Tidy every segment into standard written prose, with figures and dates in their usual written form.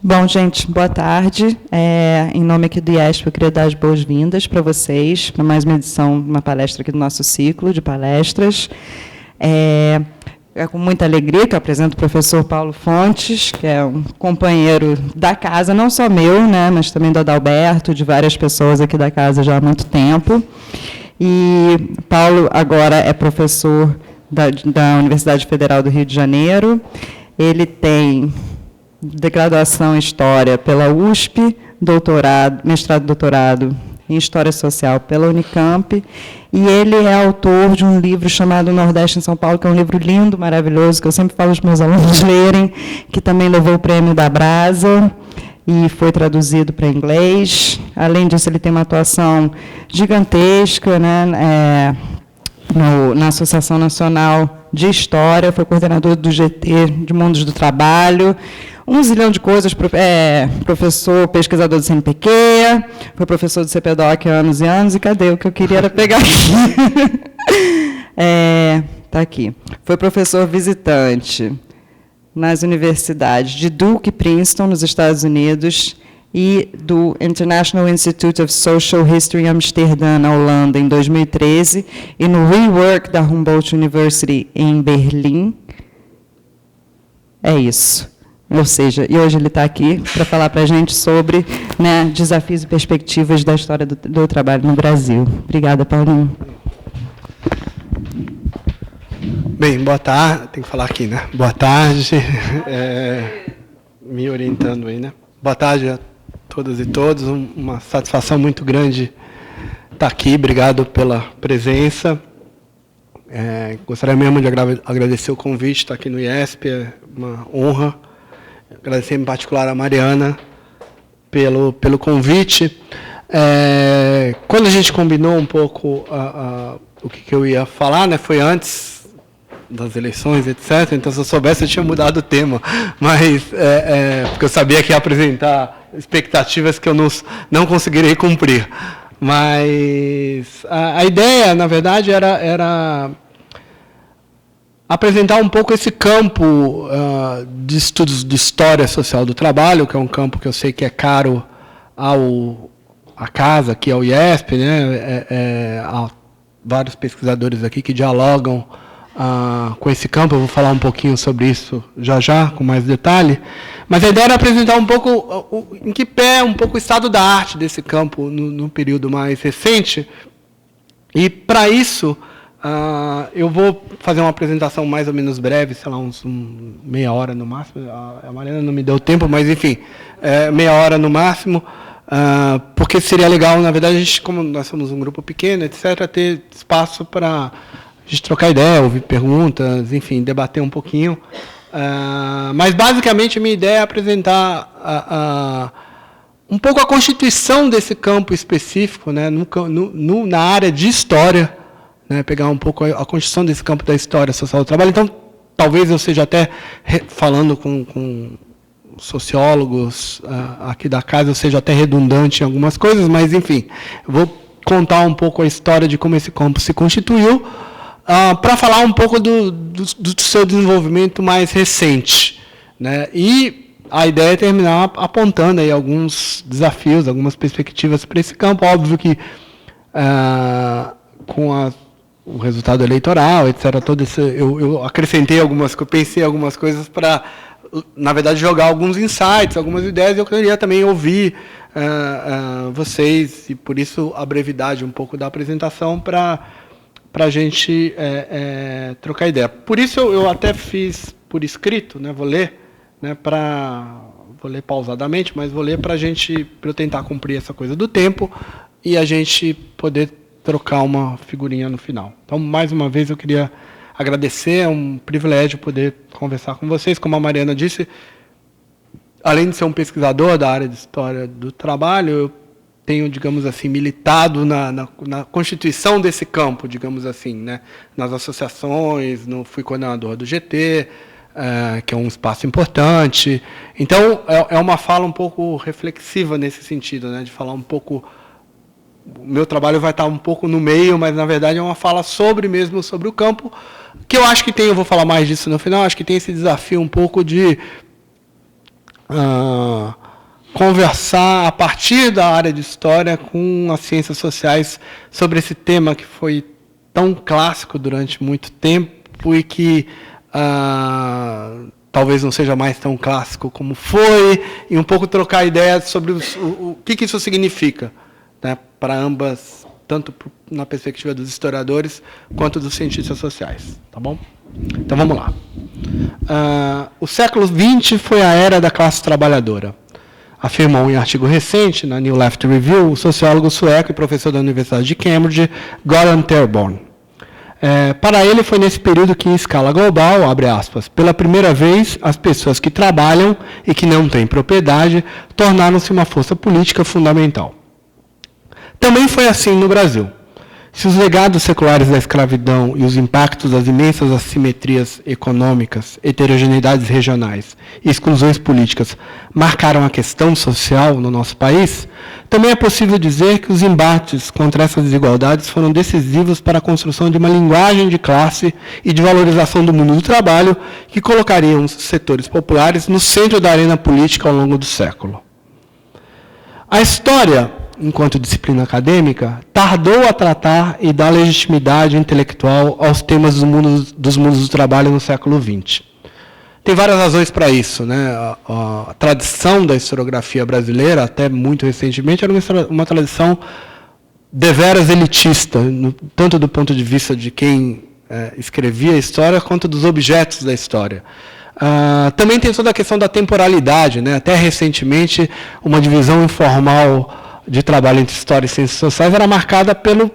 Bom, gente, boa tarde. Em nome aqui do IESP, eu queria dar as boas-vindas para vocês, para mais uma edição, uma palestra aqui do nosso ciclo de palestras. É com muita alegria que eu apresento o professor Paulo Fontes, que é um companheiro da casa, não só meu, né, mas também do Adalberto, de várias pessoas aqui da casa já há muito tempo. E Paulo agora é professor da Universidade Federal do Rio de Janeiro. Ele tem de graduação em História pela USP, mestrado e doutorado em História Social pela Unicamp, e ele é autor de um livro chamado Nordeste em São Paulo, que é um livro lindo, maravilhoso, que eu sempre falo aos meus alunos lerem, que também levou o prêmio da Brasa, e foi traduzido para inglês. Além disso, ele tem uma atuação gigantesca, né, na Associação Nacional de História, foi coordenador do GT de Mundos do Trabalho, um zilhão de coisas, professor, pesquisador do CNPq, foi professor do CPDOC há anos e anos, e cadê? O que eu queria era pegar aqui. Está aqui. Foi professor visitante nas universidades de Duke e Princeton, nos Estados Unidos, e do International Institute of Social History em Amsterdã, na Holanda, em 2013, e no Rework da Humboldt University, em Berlim. É isso. Ou seja, e hoje ele está aqui para falar para a gente sobre, né, desafios e perspectivas da história do trabalho no Brasil. Obrigada, Paulinho. Bem, boa tarde. Tem que falar aqui, né? Boa tarde. Me orientando aí, né? Boa tarde a todas e todos. Uma satisfação muito grande estar aqui. Obrigado pela presença. Gostaria mesmo de agradecer o convite, estar aqui no IESP. É uma honra. Agradecer em particular a Mariana pelo convite. Quando a gente combinou um pouco o que eu ia falar, né, foi antes das eleições, etc. Então, se eu soubesse, eu tinha mudado o tema. Mas, porque eu sabia que ia apresentar expectativas que eu não conseguirei cumprir. Mas a ideia, na verdade, era apresentar um pouco esse campo de estudos de história social do trabalho, que é um campo que eu sei que é caro à casa, aqui ao IESP, né? Há vários pesquisadores aqui que dialogam com esse campo. Eu vou falar um pouquinho sobre isso já, com mais detalhe. Mas a ideia era apresentar um pouco em que pé um pouco o estado da arte desse campo no período mais recente. E, para isso, eu vou fazer uma apresentação mais ou menos breve, sei lá, meia hora no máximo. A Mariana não me deu tempo, mas, enfim, meia hora no máximo, porque seria legal, na verdade, a gente, como nós somos um grupo pequeno, etc., ter espaço para a gente trocar ideia, ouvir perguntas, enfim, debater um pouquinho. Mas, basicamente, a minha ideia é apresentar um pouco a constituição desse campo específico, né, na área de história, né, pegar um pouco a constituição desse campo da história social do trabalho. Então, talvez eu seja até, falando com sociólogos aqui da casa, eu seja até redundante em algumas coisas, mas, enfim, eu vou contar um pouco a história de como esse campo se constituiu, para falar um pouco do seu desenvolvimento mais recente, né? E a ideia é terminar apontando aí alguns desafios, algumas perspectivas para esse campo. Óbvio que, com o resultado eleitoral, etc., eu acrescentei pensei algumas coisas para, na verdade, jogar alguns insights, algumas ideias, e eu queria também ouvir vocês, e por isso a brevidade um pouco da apresentação, para a gente trocar ideia. Por isso eu até fiz por escrito, né, vou ler, né, vou ler pausadamente, mas vou ler para eu tentar cumprir essa coisa do tempo e a gente poder trocar uma figurinha no final. Então, mais uma vez, eu queria agradecer, é um privilégio poder conversar com vocês. Como a Mariana disse, além de ser um pesquisador da área de história do trabalho, eu tenho, digamos assim, militado na constituição desse campo, digamos assim, né? Nas associações, fui coordenador do GT, que é um espaço importante. Então, é uma fala um pouco reflexiva nesse sentido, né? De falar um pouco... O meu trabalho vai estar um pouco no meio, mas, na verdade, é uma fala sobre o campo, que eu acho que tem, eu vou falar mais disso no final, acho que tem esse desafio um pouco de conversar a partir da área de história com as ciências sociais sobre esse tema que foi tão clássico durante muito tempo e que talvez não seja mais tão clássico como foi, e um pouco trocar ideias sobre o que isso significa, né, para ambas, tanto na perspectiva dos historiadores quanto dos cientistas sociais. Tá bom? Então vamos lá. O século XX foi a era da classe trabalhadora, afirmou em artigo recente na New Left Review o sociólogo sueco e professor da Universidade de Cambridge, Göran Therborn. Para ele, foi nesse período que, em escala global, abre aspas, pela primeira vez, as pessoas que trabalham e que não têm propriedade tornaram-se uma força política fundamental. Também foi assim no Brasil. Se os legados seculares da escravidão e os impactos das imensas assimetrias econômicas, heterogeneidades regionais e exclusões políticas marcaram a questão social no nosso país, também é possível dizer que os embates contra essas desigualdades foram decisivos para a construção de uma linguagem de classe e de valorização do mundo do trabalho que colocariam os setores populares no centro da arena política ao longo do século. A história, enquanto disciplina acadêmica, tardou a tratar e dar legitimidade intelectual aos temas dos mundos do trabalho no século XX. Tem várias razões para isso, né? A tradição da historiografia brasileira, até muito recentemente, era uma tradição deveras elitista, tanto do ponto de vista de quem escrevia a história, quanto dos objetos da história. Também tem toda a questão da temporalidade, né? Até recentemente, uma divisão informal de trabalho entre história e ciências sociais era marcada pelo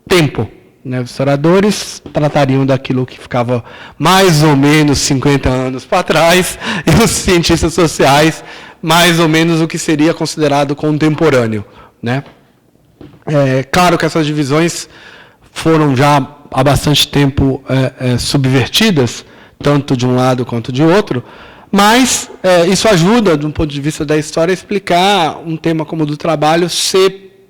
tempo, né? Os historiadores tratariam daquilo que ficava mais ou menos 50 anos para trás, e os cientistas sociais, mais ou menos o que seria considerado contemporâneo, né? Claro que essas divisões foram já há bastante tempo subvertidas, tanto de um lado quanto de outro, mas isso ajuda, do ponto de vista da história, a explicar um tema como o do trabalho ser,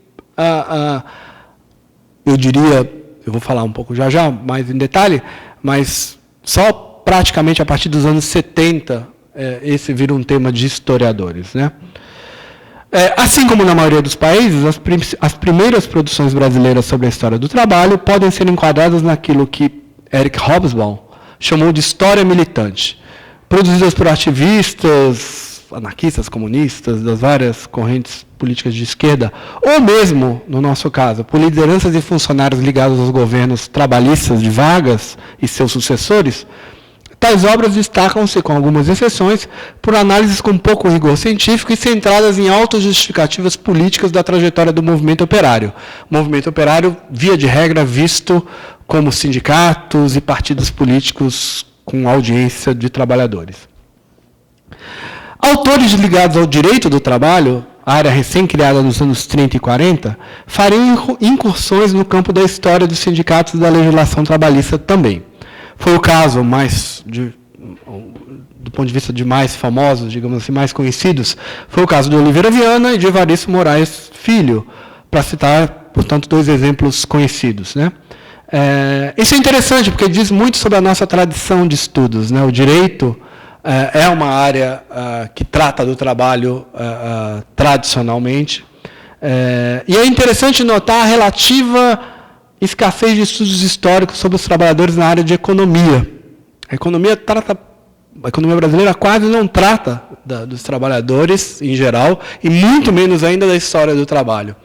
eu diria, eu vou falar um pouco já, mais em detalhe, mas só praticamente a partir dos anos 70 esse vira um tema de historiadores, né? Assim como na maioria dos países, as primeiras produções brasileiras sobre a história do trabalho podem ser enquadradas naquilo que Eric Hobsbawm chamou de história militante, produzidas por ativistas, anarquistas, comunistas, das várias correntes políticas de esquerda, ou mesmo, no nosso caso, por lideranças e funcionários ligados aos governos trabalhistas de Vargas e seus sucessores. Tais obras destacam-se, com algumas exceções, por análises com pouco rigor científico e centradas em autojustificativas políticas da trajetória do movimento operário. O movimento operário, via de regra, visto como sindicatos e partidos políticos com audiência de trabalhadores. Autores ligados ao direito do trabalho, área recém-criada nos anos 30 e 40, fariam incursões no campo da história dos sindicatos e da legislação trabalhista também. Foi o caso do ponto de vista de mais famosos, digamos assim, mais conhecidos, foi o caso de Oliveira Viana e de Evaristo Moraes Filho, para citar, portanto, dois exemplos conhecidos, né? Isso é interessante, porque diz muito sobre a nossa tradição de estudos, né? O direito é uma área que trata do trabalho tradicionalmente, e é interessante notar a relativa escassez de estudos históricos sobre os trabalhadores na área de economia. A economia brasileira quase não trata dos trabalhadores em geral, e muito menos ainda da história do trabalho.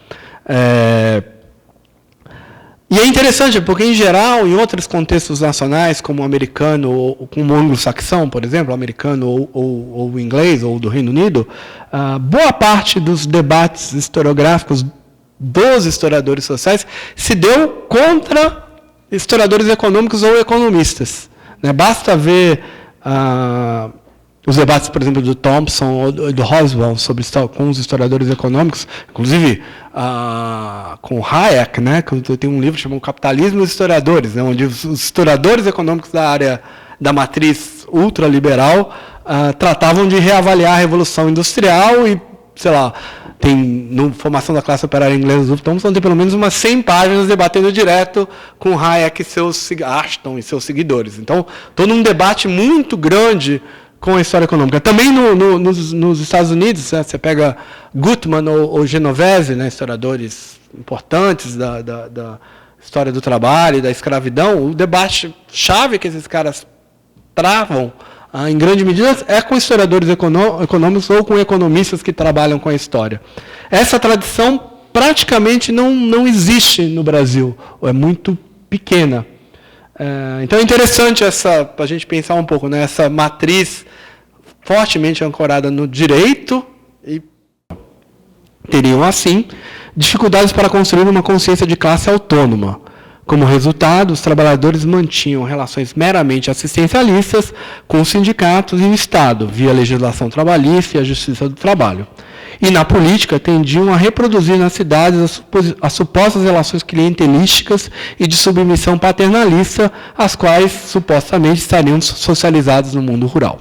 E é interessante, porque, em geral, em outros contextos nacionais, como o americano, ou como o anglo-saxão, por exemplo, o americano ou o inglês, ou do Reino Unido, boa parte dos debates historiográficos dos historiadores sociais se deu contra historiadores econômicos ou economistas, né? Basta ver os debates, por exemplo, do Thompson ou do Hobsbawm com os historiadores econômicos, inclusive com Hayek, né? Que tem um livro chamado Capitalismo e os Historiadores, né? Onde os historiadores econômicos da área da matriz ultraliberal tratavam de reavaliar a Revolução Industrial e, sei lá, tem, no Formação da Classe Operária Inglesa do Thompson, tem pelo menos umas 100 páginas debatendo direto com Hayek e Ashton e seus seguidores. Então, todo um debate muito grande com a história econômica. Também nos Estados Unidos, né, você pega Gutmann ou Genovese, né, historiadores importantes da história do trabalho e da escravidão, o debate-chave que esses caras travam, em grande medida, é com historiadores econômicos ou com economistas que trabalham com a história. Essa tradição praticamente não existe no Brasil, ou é muito pequena. Então é interessante para a gente pensar um pouco, né, essa matriz fortemente ancorada no direito, e teriam, assim, dificuldades para construir uma consciência de classe autônoma. Como resultado, os trabalhadores mantinham relações meramente assistencialistas com os sindicatos e o Estado, via legislação trabalhista e a justiça do trabalho. E, na política, tendiam a reproduzir nas cidades as supostas relações clientelísticas e de submissão paternalista, as quais, supostamente, estariam socializadas no mundo rural.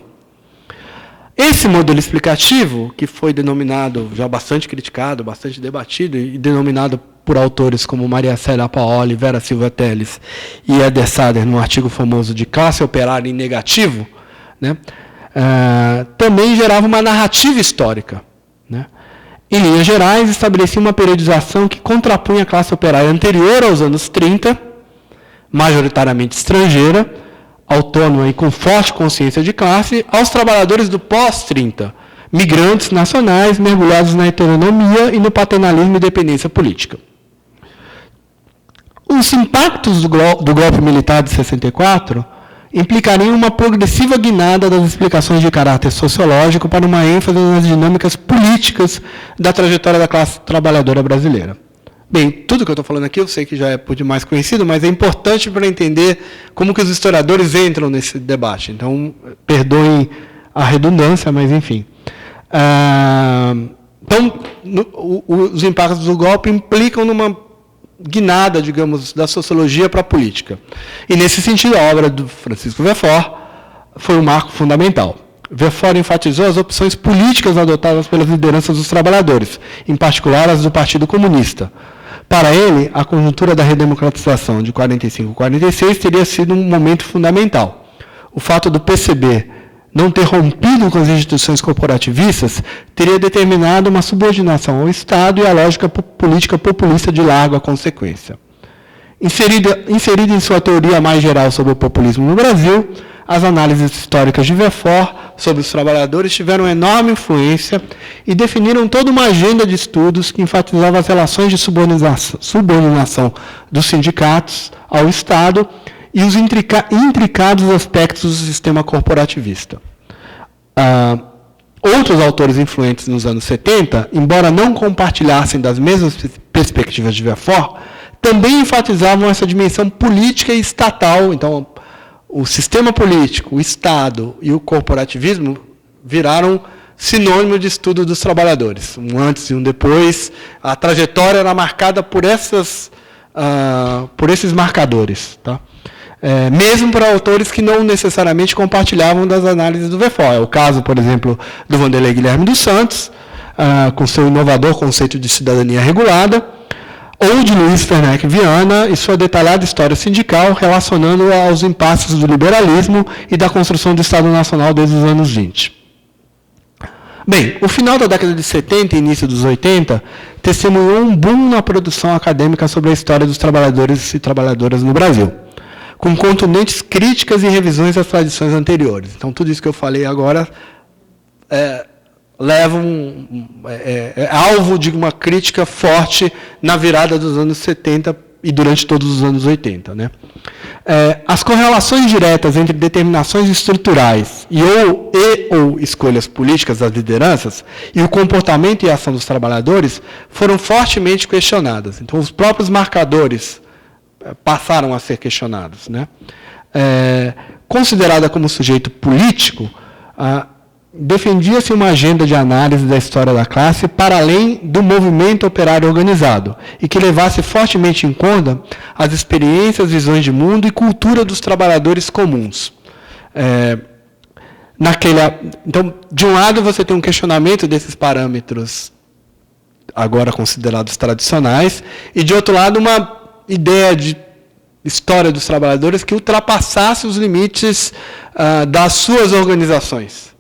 Esse modelo explicativo, que foi denominado, já bastante criticado, bastante debatido, e denominado por autores como Maria Célia Paoli, Vera Silva Teles e Eder Sader, no artigo famoso de Classe Operária em Negativo, né, também gerava uma narrativa histórica. Né? Em linhas gerais, estabelecia uma periodização que contrapunha a classe operária anterior aos anos 30, majoritariamente estrangeira, autônoma e com forte consciência de classe, aos trabalhadores do pós-30, migrantes nacionais mergulhados na heteronomia e no paternalismo e dependência política. Os impactos do golpe militar de 64 implicariam uma progressiva guinada das explicações de caráter sociológico para uma ênfase nas dinâmicas políticas da trajetória da classe trabalhadora brasileira. Bem, tudo que eu estou falando aqui eu sei que já é por demais conhecido, mas é importante para entender como que os historiadores entram nesse debate. Então, perdoem a redundância, mas enfim. Então, os impactos do golpe implicam numa guinada, digamos, da sociologia para a política. E, nesse sentido, a obra do Francisco Verfort foi um marco fundamental. Verfort enfatizou as opções políticas adotadas pelas lideranças dos trabalhadores, em particular as do Partido Comunista. Para ele, a conjuntura da redemocratização de 45 e 46 teria sido um momento fundamental. O fato do PCB não ter rompido com as instituições corporativistas teria determinado uma subordinação ao Estado e à lógica política populista de larga consequência. Inserida em sua teoria mais geral sobre o populismo no Brasil, as análises históricas de Verfort sobre os trabalhadores tiveram enorme influência e definiram toda uma agenda de estudos que enfatizava as relações de subordinação dos sindicatos ao Estado e os intricados aspectos do sistema corporativista. Outros autores influentes nos anos 70, embora não compartilhassem das mesmas perspectivas de Verfort, também enfatizavam essa dimensão política e estatal. Então, o sistema político, o Estado e o corporativismo viraram sinônimo de estudo dos trabalhadores. Um antes e um depois. A trajetória era marcada por esses marcadores. Tá? Mesmo para autores que não necessariamente compartilhavam das análises do Verfort. É o caso, por exemplo, do Vanderlei Guilherme dos Santos, com seu inovador conceito de cidadania regulada, ou de Luiz Fernec Viana e sua detalhada história sindical, relacionando aos impasses do liberalismo e da construção do Estado Nacional desde os anos 20. Bem, o final da década de 70 e início dos 80 testemunhou um boom na produção acadêmica sobre a história dos trabalhadores e trabalhadoras no Brasil, com contundentes críticas e revisões às tradições anteriores. Então, tudo isso que eu falei agora leva alvo de uma crítica forte na virada dos anos 70 e durante todos os anos 80. Né? As correlações diretas entre determinações estruturais ou escolhas políticas das lideranças e o comportamento e a ação dos trabalhadores foram fortemente questionadas. Então, os próprios marcadores passaram a ser questionados. Né? Considerada como sujeito político, defendia-se uma agenda de análise da história da classe para além do movimento operário organizado e que levasse fortemente em conta as experiências, visões de mundo e cultura dos trabalhadores comuns. Então, de um lado, você tem um questionamento desses parâmetros agora considerados tradicionais e, de outro lado, uma ideia de história dos trabalhadores que ultrapassasse os limites das suas organizações,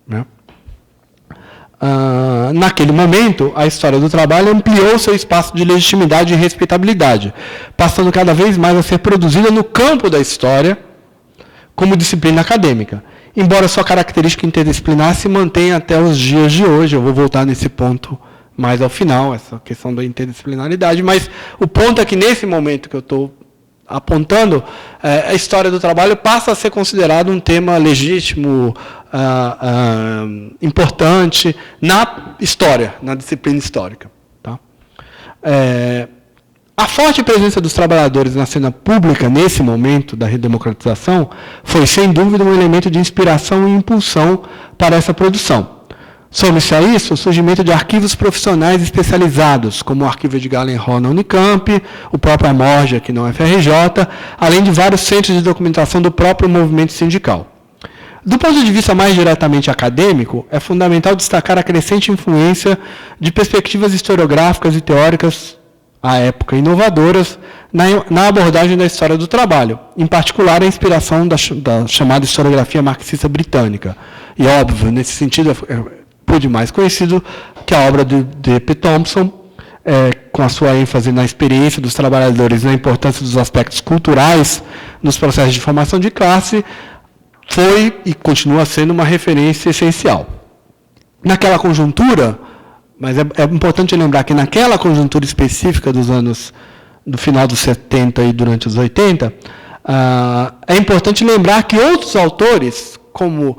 né? Naquele momento, a história do trabalho ampliou seu espaço de legitimidade e respeitabilidade, passando cada vez mais a ser produzida no campo da história como disciplina acadêmica, embora sua característica interdisciplinar se mantenha até os dias de hoje. Eu vou voltar nesse ponto mais ao final, essa questão da interdisciplinaridade, mas o ponto é que, nesse momento que eu estou apontando, a história do trabalho passa a ser considerado um tema legítimo, importante na história, na disciplina histórica. Tá? A forte presença dos trabalhadores na cena pública, nesse momento da redemocratização, foi, sem dúvida, um elemento de inspiração e impulsão para essa produção. Some-se a isso o surgimento de arquivos profissionais especializados, como o Arquivo de Gyllenhaal na Unicamp, o próprio Amorgia aqui na UFRJ, além de vários centros de documentação do próprio movimento sindical. Do ponto de vista mais diretamente acadêmico, é fundamental destacar a crescente influência de perspectivas historiográficas e teóricas, à época inovadoras, na abordagem da história do trabalho, em particular a inspiração da chamada historiografia marxista britânica. E, óbvio, nesse sentido, por demais conhecido que a obra de D.P. Thompson, com a sua ênfase na experiência dos trabalhadores e na importância dos aspectos culturais nos processos de formação de classe, foi e continua sendo uma referência essencial. Naquela conjuntura, mas é importante lembrar que naquela conjuntura específica do final dos 70 e durante os 80, é importante lembrar que outros autores, como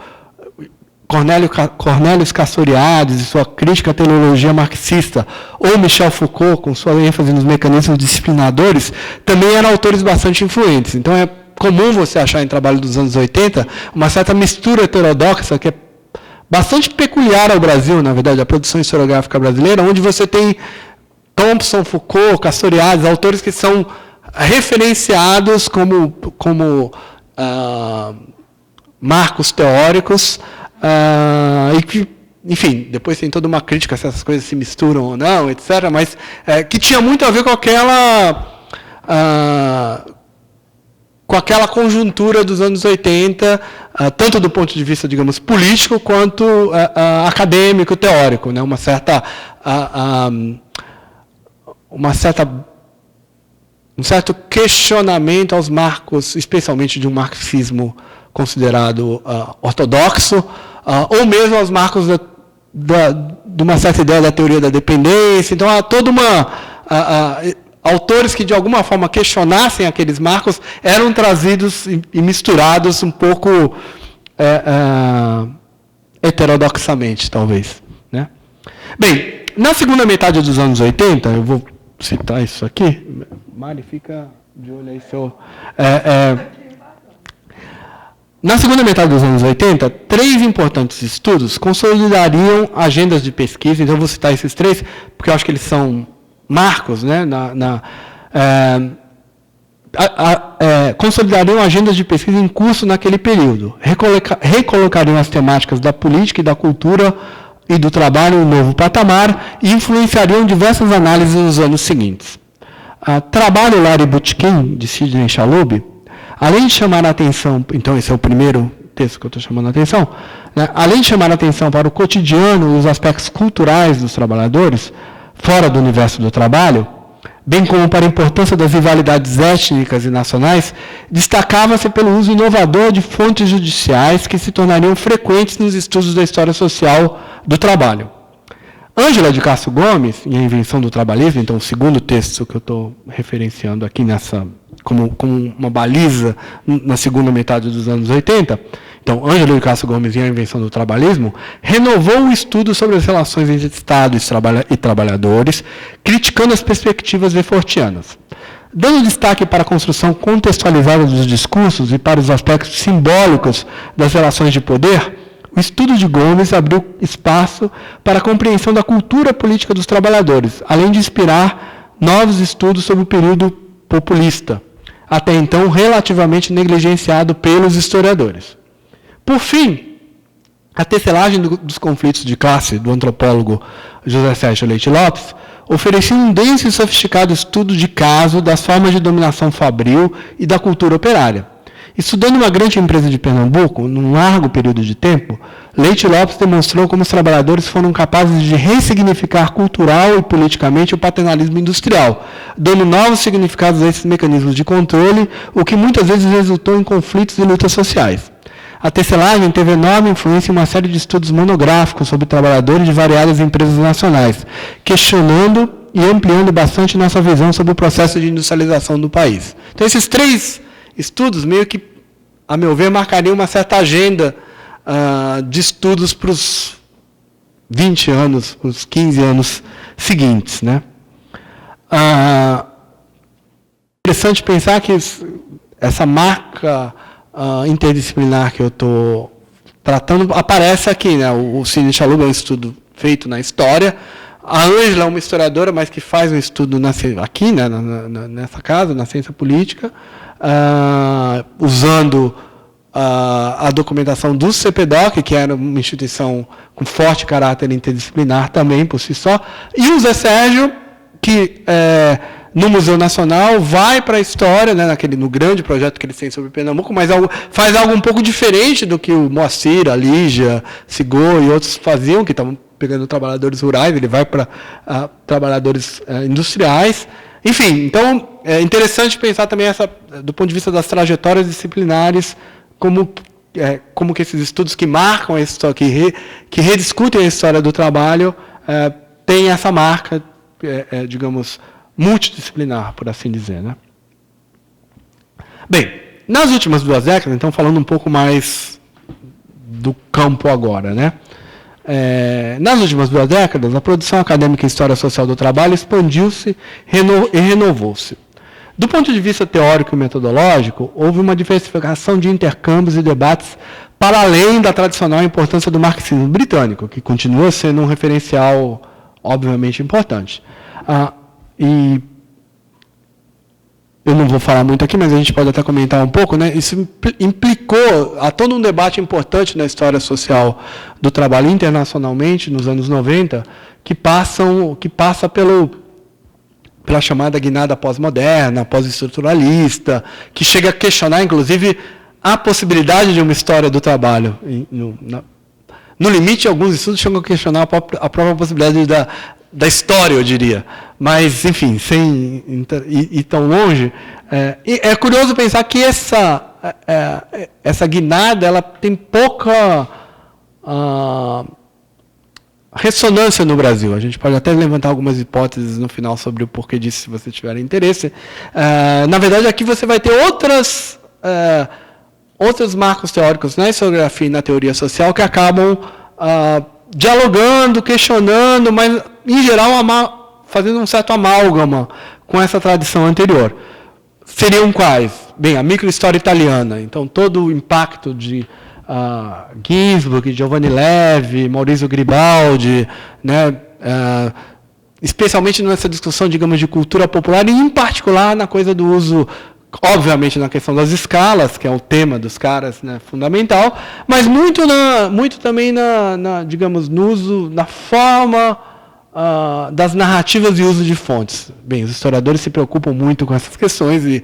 Cornelius Castoriadis e sua crítica à teleologia marxista, ou Michel Foucault, com sua ênfase nos mecanismos disciplinadores, também eram autores bastante influentes. Então, é comum você achar em trabalho dos anos 80 uma certa mistura heterodoxa, que é bastante peculiar ao Brasil, na verdade, a produção historiográfica brasileira, onde você tem Thompson, Foucault, Castoriadis, autores que são referenciados como marcos teóricos, e que, enfim, depois tem toda uma crítica se essas coisas se misturam ou não, etc., mas que tinha muito a ver com aquela conjuntura dos anos 80, tanto do ponto de vista, digamos, político, quanto acadêmico, teórico, né? um certo questionamento aos marcos, especialmente de um marxismo considerado ortodoxo, ou mesmo aos marcos de uma certa ideia da teoria da dependência. Então, há toda autores que, de alguma forma, questionassem aqueles marcos eram trazidos e misturados um pouco heterodoxamente, talvez. Né? Bem, na segunda metade dos anos 80, eu vou citar isso aqui. Mari, fica de olho aí, Na segunda metade dos anos 80, 3 importantes estudos consolidariam agendas de pesquisa. Então, eu vou citar esses 3, porque eu acho que eles são marcos, né, consolidariam agendas de pesquisa em curso naquele período, recolocariam as temáticas da política e da cultura e do trabalho em um novo patamar e influenciariam diversas análises nos anos seguintes. Trabalho Larry Bootkin, de Sidney Chalhoub, além de chamar a atenção, então esse é o primeiro texto que eu estou chamando a atenção, né, além de chamar a atenção para o cotidiano e os aspectos culturais dos trabalhadores, fora do universo do trabalho, bem como para a importância das rivalidades étnicas e nacionais, destacava-se pelo uso inovador de fontes judiciais que se tornariam frequentes nos estudos da história social do trabalho. Ângela de Castro Gomes, em A Invenção do Trabalhismo, então o segundo texto que eu estou referenciando aqui como uma baliza na segunda metade dos anos 80, então, Ângela de Castro Gomes, em A Invenção do Trabalhismo, renovou o estudo sobre as relações entre Estado e trabalhadores, criticando as perspectivas lefortianas. Dando destaque para a construção contextualizada dos discursos e para os aspectos simbólicos das relações de poder, o estudo de Gomes abriu espaço para a compreensão da cultura política dos trabalhadores, além de inspirar novos estudos sobre o período populista, até então relativamente negligenciado pelos historiadores. Por fim, a tecelagem dos conflitos de classe do antropólogo José Sérgio Leite Lopes, oferecia um denso e sofisticado estudo de caso das formas de dominação fabril e da cultura operária. Estudando uma grande empresa de Pernambuco, num largo período de tempo, Leite Lopes demonstrou como os trabalhadores foram capazes de ressignificar cultural e politicamente o paternalismo industrial, dando novos significados a esses mecanismos de controle, o que muitas vezes resultou em conflitos e lutas sociais. A tecelagem teve enorme influência em uma série de estudos monográficos sobre trabalhadores de variadas empresas nacionais, questionando e ampliando bastante nossa visão sobre o processo de industrialização do país. Então, esses 3 estudos, meio que, a meu ver, marcariam uma certa agenda de estudos para os 20 anos, para os 15 anos seguintes. Né? Interessante pensar que essa marca interdisciplinar que eu estou tratando aparece aqui. Né? O Cine Chaluba é um estudo feito na história. A Ângela é uma historiadora, mas que faz um estudo aqui, né, nessa casa, na ciência política, usando a documentação do CPDOC, que era uma instituição com forte caráter interdisciplinar também, por si só, e o Zé Sérgio, que no Museu Nacional vai para a história, né, no grande projeto que eles têm sobre Pernambuco, mas faz algo um pouco diferente do que o Moacir, a Lígia, Sigô e outros faziam, que estavam pegando trabalhadores rurais, ele vai para trabalhadores industriais. Enfim, então, é interessante pensar também do ponto de vista das trajetórias disciplinares, como que esses estudos que marcam a história, que rediscutem a história do trabalho, têm essa marca, digamos, multidisciplinar, por assim dizer. Né? Bem, nas últimas 2 décadas, então, falando um pouco mais do campo agora, né? Nas últimas 2 décadas, a produção acadêmica em História Social do Trabalho expandiu-se e renovou-se. Do ponto de vista teórico e metodológico, houve uma diversificação de intercâmbios e debates para além da tradicional importância do marxismo britânico, que continua sendo um referencial, obviamente, importante. E eu não vou falar muito aqui, mas a gente pode até comentar um pouco, né? Isso implicou a todo um debate importante na história social do trabalho internacionalmente, nos anos 90, que passa pela chamada guinada pós-moderna, pós-estruturalista, que chega a questionar, inclusive, a possibilidade de uma história do trabalho. No limite, alguns estudos chegam a questionar a própria possibilidade da história, eu diria. Mas, enfim, sem ir tão longe, é curioso pensar que essa guinada ela tem pouca ressonância no Brasil. A gente pode até levantar algumas hipóteses no final sobre o porquê disso, se você tiver interesse. Na verdade, aqui você vai ter outros marcos teóricos na historiografia e na teoria social que acabam dialogando, questionando, mas, em geral, fazendo um certo amálgama com essa tradição anterior. Seriam quais? Bem, a microhistória italiana. Então, todo o impacto de Ginsburg, Giovanni Levi, Maurizio Garibaldi, né, especialmente nessa discussão, digamos, de cultura popular, e, em particular, na coisa do uso, obviamente, na questão das escalas, que é o tema dos caras, né, fundamental, mas muito também digamos, no uso, na forma das narrativas e uso de fontes. Bem, os historiadores se preocupam muito com essas questões e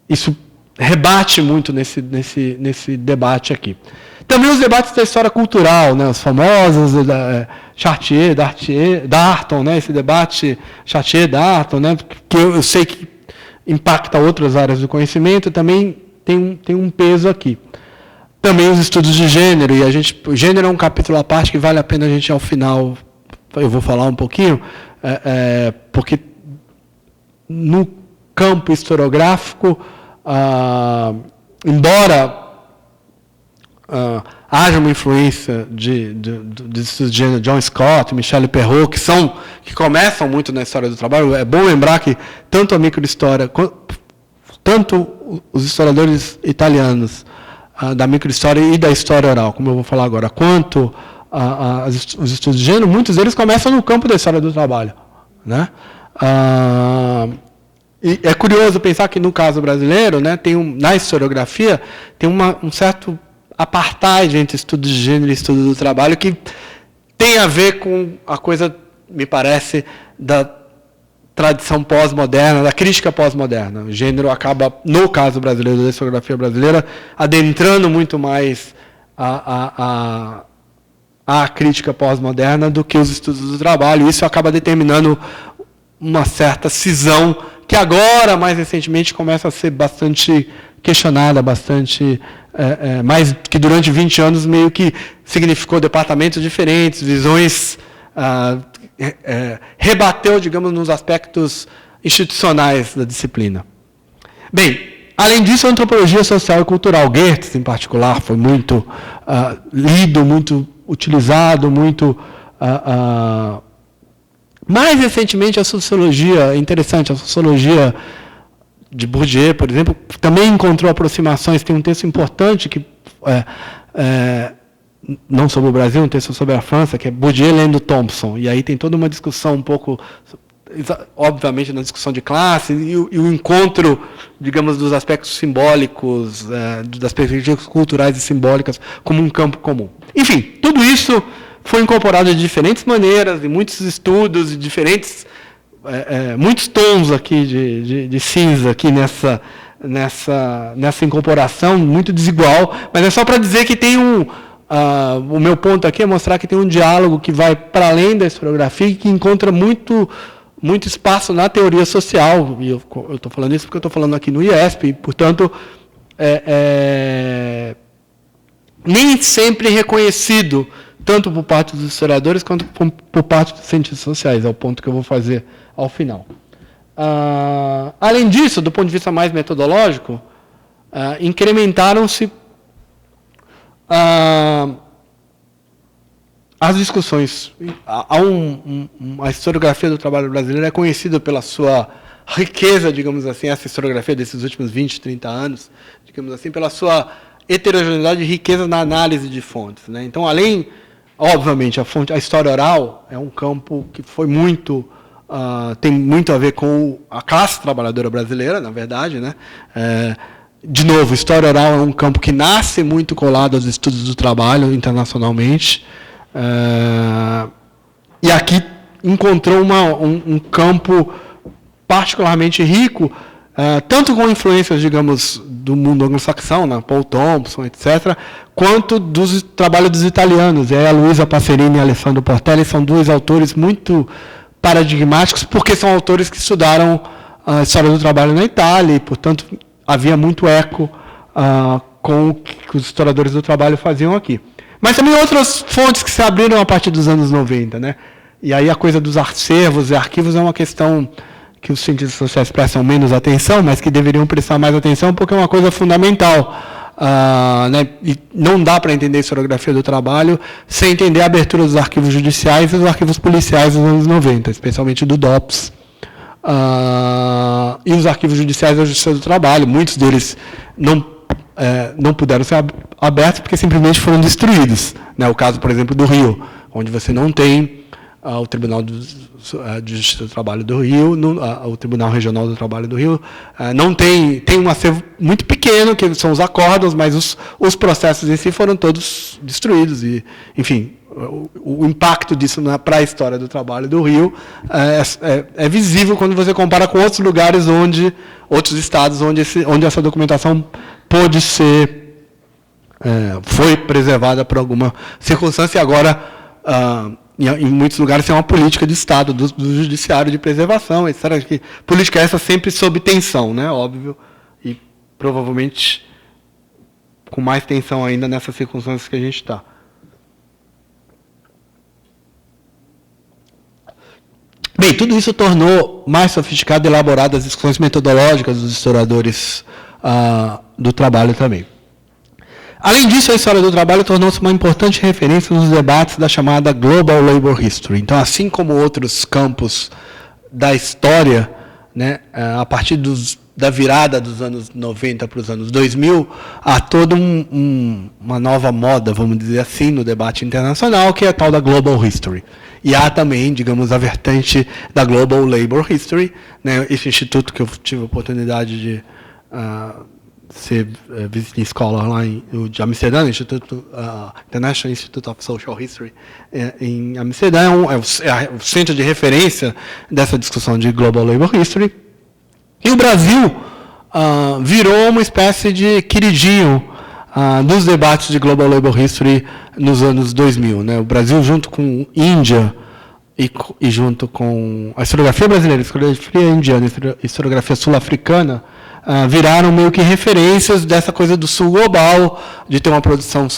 isso rebate muito nesse debate aqui. Também os debates da história cultural, né, os famosos Chartier, Darton, né, esse debate Chartier-Darton, né, que eu sei que impacta outras áreas do conhecimento, também tem um peso aqui. Também os estudos de gênero, e o gênero é um capítulo à parte que vale a pena a gente, ao final, eu vou falar um pouquinho, porque no campo historiográfico, embora haja uma influência de estudos de gênero, John Scott, Michel Perrault, que começam muito na história do trabalho. É bom lembrar que tanto a microhistória, tanto os historiadores italianos da microhistória e da história oral, como eu vou falar agora, quanto os estudos de gênero, muitos deles começam no campo da história do trabalho, né? E é curioso pensar que, no caso brasileiro, né, na historiografia, tem um certo apartheid entre estudo de gênero e estudo do trabalho, que tem a ver com a coisa, me parece, da tradição pós-moderna, da crítica pós-moderna. O gênero acaba, no caso brasileiro, da historiografia brasileira, adentrando muito mais a crítica pós-moderna do que os estudos do trabalho. Isso acaba determinando uma certa cisão que agora, mais recentemente, começa a ser bastante questionada, bastante mais que durante 20 anos meio que significou departamentos diferentes, visões, rebateu, digamos, nos aspectos institucionais da disciplina. Bem, além disso, a antropologia social e cultural, Geertz, em particular, foi muito lido, muito utilizado, muito... mais recentemente, a sociologia, interessante, a sociologia de Bourdieu, por exemplo, também encontrou aproximações. Tem um texto importante, que não sobre o Brasil, um texto sobre a França, que é Bourdieu lendo Thompson. E aí tem toda uma discussão um pouco, obviamente, na discussão de classe, e o encontro, digamos, dos aspectos simbólicos, das perspectivas culturais e simbólicas, como um campo comum. Enfim, tudo isso foi incorporado de diferentes maneiras, em muitos estudos, de diferentes... muitos tons aqui de cinza aqui nessa incorporação muito desigual, mas é só para dizer que tem o meu ponto aqui é mostrar que tem um diálogo que vai para além da historiografia e que encontra muito espaço na teoria social, e eu estou falando isso porque eu estou falando aqui no IESP, e, portanto, nem sempre reconhecido, tanto por parte dos historiadores quanto por parte dos cientistas sociais, é o ponto que eu vou fazer ao final. Além disso, do ponto de vista mais metodológico, incrementaram-se as discussões. A historiografia do trabalho brasileiro é conhecida pela sua riqueza, digamos assim, essa historiografia desses últimos 20, 30 anos, digamos assim, pela sua heterogeneidade e riqueza na análise de fontes, né? Então, além, obviamente, a história oral é um campo que foi muito... tem muito a ver com a classe trabalhadora brasileira, na verdade, né? De novo, história oral é um campo que nasce muito colado aos estudos do trabalho internacionalmente, e aqui encontrou um campo particularmente rico, tanto com influências, digamos, do mundo anglo-saxão, né? Paul Thompson, etc., quanto do trabalho dos italianos. A Luisa Passerini e Alessandro Portelli são dois autores muito paradigmáticos, porque são autores que estudaram a história do trabalho na Itália, e, portanto, havia muito eco com o que os historiadores do trabalho faziam aqui. Mas também outras fontes que se abriram a partir dos anos 90. Né? E aí a coisa dos acervos e arquivos é uma questão que os cientistas sociais prestam menos atenção, mas que deveriam prestar mais atenção, porque é uma coisa fundamental. Né? E não dá para entender a historiografia do trabalho sem entender a abertura dos arquivos judiciais e dos arquivos policiais dos anos 90, especialmente do DOPS. E os arquivos judiciais da Justiça do Trabalho, muitos deles não puderam ser abertos porque simplesmente foram destruídos. Né? O caso, por exemplo, do Rio, onde você não tem o Tribunal de Justiça do Trabalho do Rio, o Tribunal Regional do Trabalho do Rio, não tem um acervo muito pequeno, que são os acórdãos, mas os processos em si foram todos destruídos. E, enfim, o impacto disso para a história do trabalho do Rio é visível quando você compara com outros lugares, outros estados onde essa documentação pôde ser, foi preservada por alguma circunstância, e agora, em muitos lugares, tem uma política de Estado, do judiciário de preservação, etc. Que política essa sempre sob tensão, né? Óbvio, e provavelmente com mais tensão ainda nessas circunstâncias que a gente está. Bem, tudo isso tornou mais sofisticado e elaborado as discussões metodológicas dos historiadores do trabalho também. Além disso, a história do trabalho tornou-se uma importante referência nos debates da chamada Global Labor History. Então, assim como outros campos da história, né, a partir da virada dos anos 90 para os anos 2000, há toda uma nova moda, vamos dizer assim, no debate internacional, que é a tal da Global History. E há também, digamos, a vertente da Global Labor History, né, esse instituto que eu tive a oportunidade de ser visiting scholar lá de Amsterdã, International Institute of Social History, em Amsterdã, é o centro de referência dessa discussão de Global Labor History. E o Brasil virou uma espécie de queridinho dos debates de Global Labor History nos anos 2000. Né? O Brasil, junto com Índia e junto com a historiografia brasileira, a historiografia indiana e a historiografia sul-africana, viraram meio que referências dessa coisa do sul global, de ter uma produção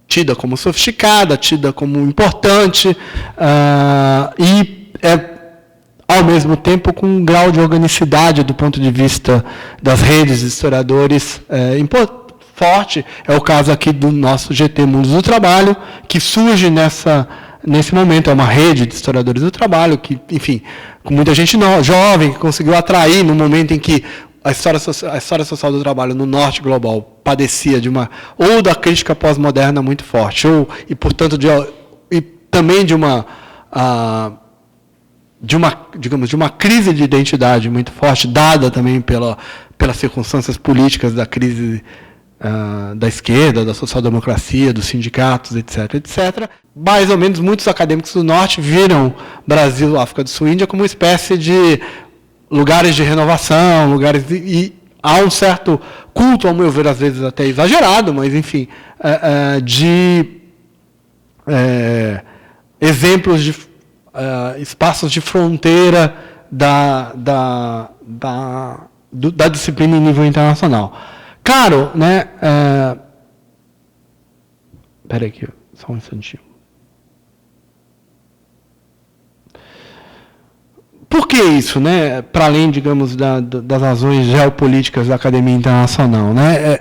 tida como sofisticada, tida como importante, e ao mesmo tempo com um grau de organicidade do ponto de vista das redes de historiadores forte. É o caso aqui do nosso GT Mundos do Trabalho, que surge nesse momento. É uma rede de historiadores do trabalho, que, enfim, com muita gente jovem, que conseguiu atrair no momento em que a história social do trabalho no norte global padecia ou da crítica pós-moderna muito forte, e portanto também de uma crise de identidade muito forte, dada também pelas circunstâncias políticas da crise da esquerda, da social-democracia, dos sindicatos, etc., etc. Mais ou menos muitos acadêmicos do norte viram Brasil, África do Sul e Índia como uma espécie de lugares de renovação, e há um certo culto, ao meu ver, às vezes até exagerado, mas, enfim, de exemplos de espaços de fronteira da disciplina em nível internacional. Claro, né? Espera aí, só um instantinho. Por que isso, né? Para além, digamos, das razões geopolíticas da academia internacional, né?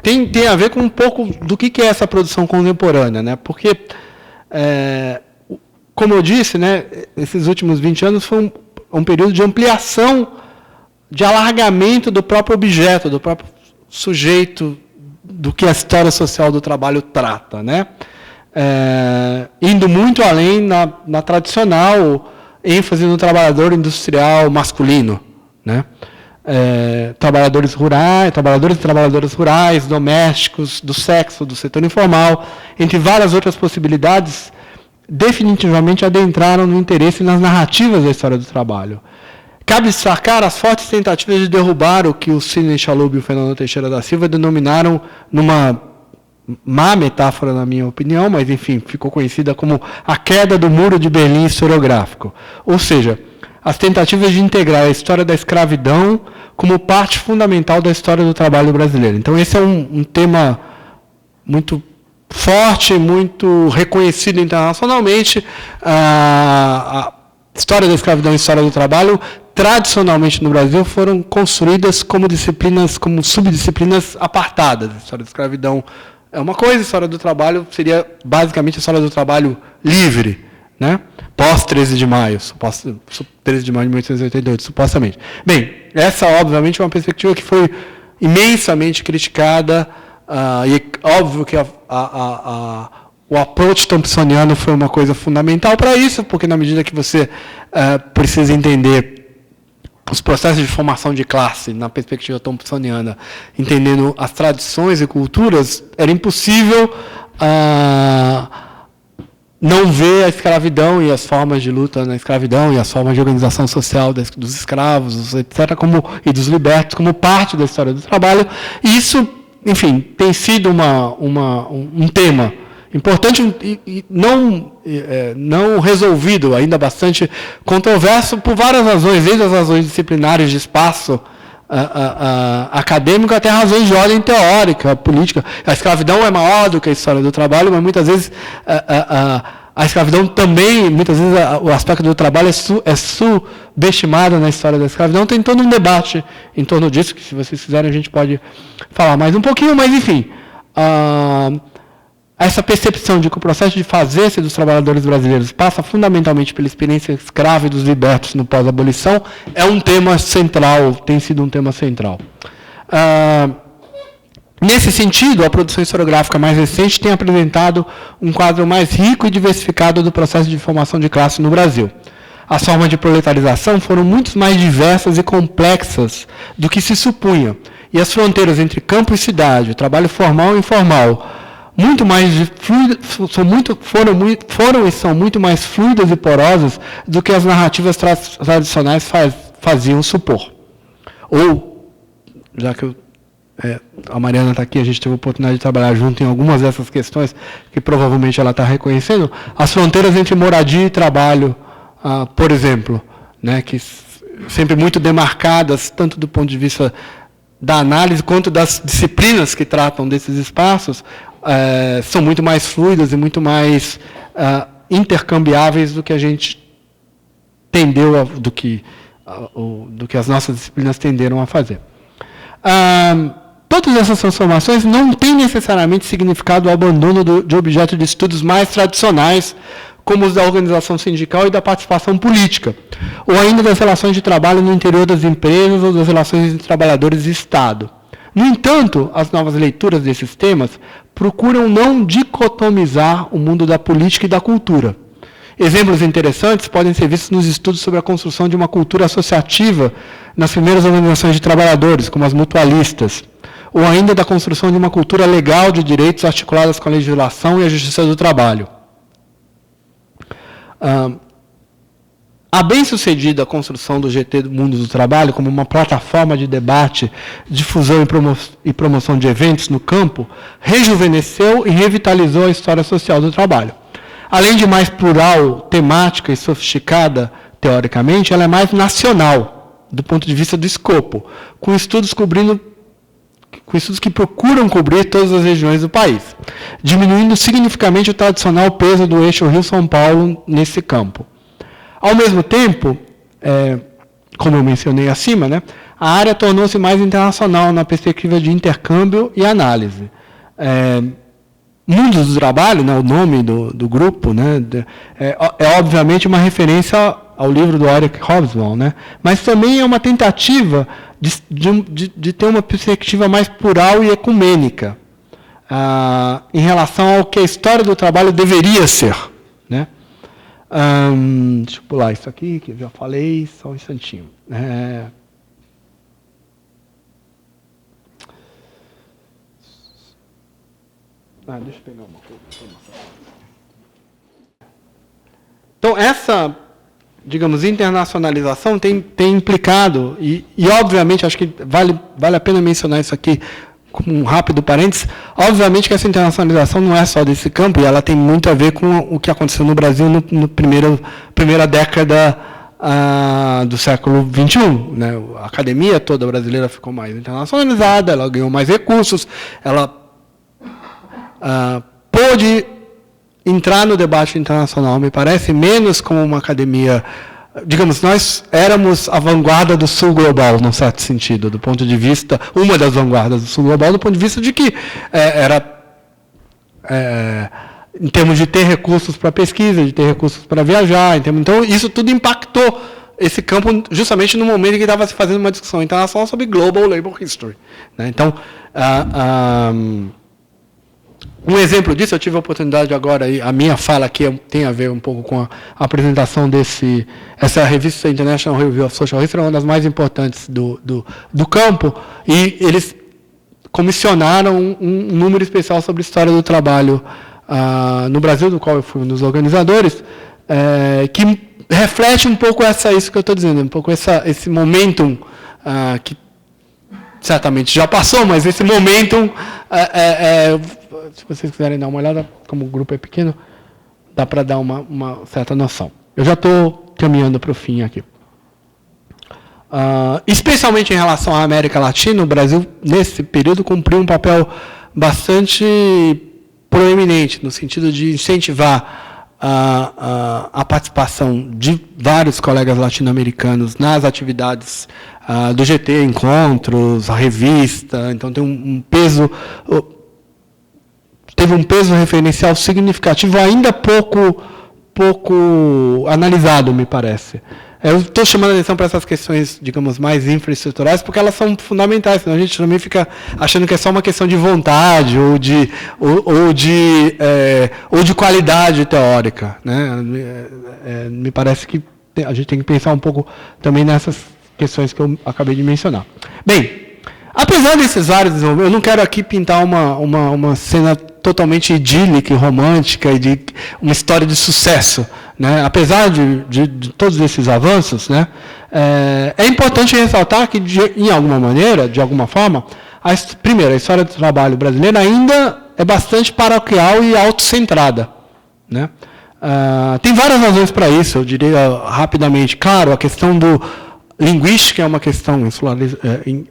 Tem a ver com um pouco do que é essa produção contemporânea, né? Porque, como eu disse, né, esses últimos 20 anos foi um período de ampliação, de alargamento do próprio objeto, do próprio sujeito, do que a história social do trabalho trata, né? Indo muito além na tradicional ênfase no trabalhador industrial masculino, né? Trabalhadores rurais, trabalhadores e trabalhadoras rurais, domésticos, do sexo, do setor informal, entre várias outras possibilidades, definitivamente adentraram no interesse nas narrativas da história do trabalho. Cabe destacar as fortes tentativas de derrubar o que o Sidney Chalub e o Fernando Teixeira da Silva denominaram, numa má metáfora, na minha opinião, mas, enfim, ficou conhecida como a queda do muro de Berlim historiográfico. Ou seja, as tentativas de integrar a história da escravidão como parte fundamental da história do trabalho brasileiro. Então, esse é um tema muito forte, muito reconhecido internacionalmente. A história da escravidão e a história do trabalho, tradicionalmente no Brasil, foram construídas como disciplinas, como subdisciplinas apartadas. A história da escravidão é uma coisa, a história do trabalho seria basicamente a história do trabalho livre, né? Pós-13 de maio, 13 de maio de 1888, supostamente. Bem, essa, obviamente, é uma perspectiva que foi imensamente criticada, e é óbvio que o approach thompsoniano foi uma coisa fundamental para isso, porque na medida que você precisa entender os processos de formação de classe na perspectiva thompsoniana, entendendo as tradições e culturas, era impossível não ver a escravidão e as formas de luta na escravidão e as formas de organização social dos escravos, etc., e dos libertos, como parte da história do trabalho. E isso, enfim, tem sido um tema importante e não resolvido, ainda bastante controverso, por várias razões, desde as razões disciplinares de espaço acadêmico até razões de ordem teórica, política. A escravidão é maior do que a história do trabalho, mas muitas vezes a escravidão também, muitas vezes o aspecto do trabalho é subestimado na história da escravidão. Tem todo um debate em torno disso, que se vocês quiserem a gente pode falar mais um pouquinho, mas enfim, essa percepção de que o processo de fazer-se dos trabalhadores brasileiros passa fundamentalmente pela experiência escrava e dos libertos no pós-abolição é um tema central, tem sido um tema central. Nesse sentido, a produção historiográfica mais recente tem apresentado um quadro mais rico e diversificado do processo de formação de classe no Brasil. As formas de proletarização foram muito mais diversas e complexas do que se supunha, e as fronteiras entre campo e cidade, o trabalho formal e informal, foram e são muito mais fluidas e porosas do que as narrativas tradicionais faziam supor. Ou, já que a Mariana está aqui, a gente teve a oportunidade de trabalhar junto em algumas dessas questões, que provavelmente ela está reconhecendo, as fronteiras entre moradia e trabalho, por exemplo, né, que sempre muito demarcadas, tanto do ponto de vista da análise, quanto das disciplinas que tratam desses espaços, são muito mais fluidas e muito mais intercambiáveis do que a gente tendeu, do que as nossas disciplinas tenderam a fazer. Todas essas transformações não têm necessariamente significado o abandono de objetos de estudos mais tradicionais, como os da organização sindical e da participação política, ou ainda das relações de trabalho no interior das empresas ou das relações entre trabalhadores e Estado. No entanto, as novas leituras desses temas procuram não dicotomizar o mundo da política e da cultura. Exemplos interessantes podem ser vistos nos estudos sobre a construção de uma cultura associativa nas primeiras organizações de trabalhadores, como as mutualistas, ou ainda da construção de uma cultura legal de direitos articuladas com a legislação e a justiça do trabalho. A bem-sucedida construção do GT do Mundo do Trabalho como uma plataforma de debate, difusão e promoção de eventos no campo, rejuvenesceu e revitalizou a história social do trabalho. Além de mais plural, temática e sofisticada, teoricamente, ela é mais nacional, do ponto de vista do escopo, com estudos que procuram cobrir todas as regiões do país, diminuindo significativamente o tradicional peso do eixo Rio-São Paulo nesse campo. Ao mesmo tempo, como eu mencionei acima, né, a área tornou-se mais internacional na perspectiva de intercâmbio e análise. Mundos do Trabalho, né, o nome do grupo, né, obviamente uma referência ao livro do Eric Hobsbawm, né, mas também é uma tentativa de ter uma perspectiva mais plural e ecumênica em relação ao que a história do trabalho deveria ser. Né? Deixa eu pular isso aqui, que eu já falei, só um instantinho. Deixa eu pegar uma coisa. Então, essa, digamos, internacionalização tem implicado, e obviamente, acho que vale a pena mencionar isso aqui como um rápido parênteses, obviamente que essa internacionalização não é só desse campo, e ela tem muito a ver com o que aconteceu no Brasil no primeira década do século XXI. Né? A academia toda brasileira ficou mais internacionalizada, ela ganhou mais recursos, ela pôde entrar no debate internacional, me parece, menos como uma academia. Digamos, nós éramos a vanguarda do Sul global, num certo sentido, do ponto de vista, uma das vanguardas do Sul global, do ponto de vista de que em termos de ter recursos para pesquisa, de ter recursos para viajar, então isso tudo impactou esse campo justamente no momento em que estava se fazendo uma discussão internacional sobre Global Labor History. Né? Então, um exemplo disso, eu tive a oportunidade agora, a minha fala aqui tem a ver um pouco com a apresentação essa revista International Review of Social History, é uma das mais importantes do campo, e eles comissionaram um número especial sobre a história do trabalho no Brasil, do qual eu fui um dos organizadores, que reflete um pouco isso que eu estou dizendo, um pouco esse momentum que certamente já passou, mas esse momentum se vocês quiserem dar uma olhada, como o grupo é pequeno, dá para dar uma certa noção. Eu já estou caminhando para o fim aqui. Especialmente em relação à América Latina, o Brasil, nesse período, cumpriu um papel bastante proeminente, no sentido de incentivar a participação de vários colegas latino-americanos nas atividades do GT, encontros, a revista. Então, tem um peso... Teve um peso referencial significativo, ainda pouco analisado, me parece. Eu estou chamando a atenção para essas questões, digamos, mais infraestruturais, porque elas são fundamentais, senão a gente também fica achando que é só uma questão de vontade ou de qualidade teórica. Né? Me parece que a gente tem que pensar um pouco também nessas questões que eu acabei de mencionar. Bem, Apesar desses vários desenvolvimentos, eu não quero aqui pintar uma cena totalmente idílica e romântica e de uma história de sucesso, né? Apesar de todos esses avanços, né? É importante ressaltar que, em alguma maneira, de alguma forma, primeiro, a história do trabalho brasileira ainda é bastante paroquial e autocentrada, né? Tem várias razões para isso, eu diria rapidamente. Claro, a questão do linguística é uma questão,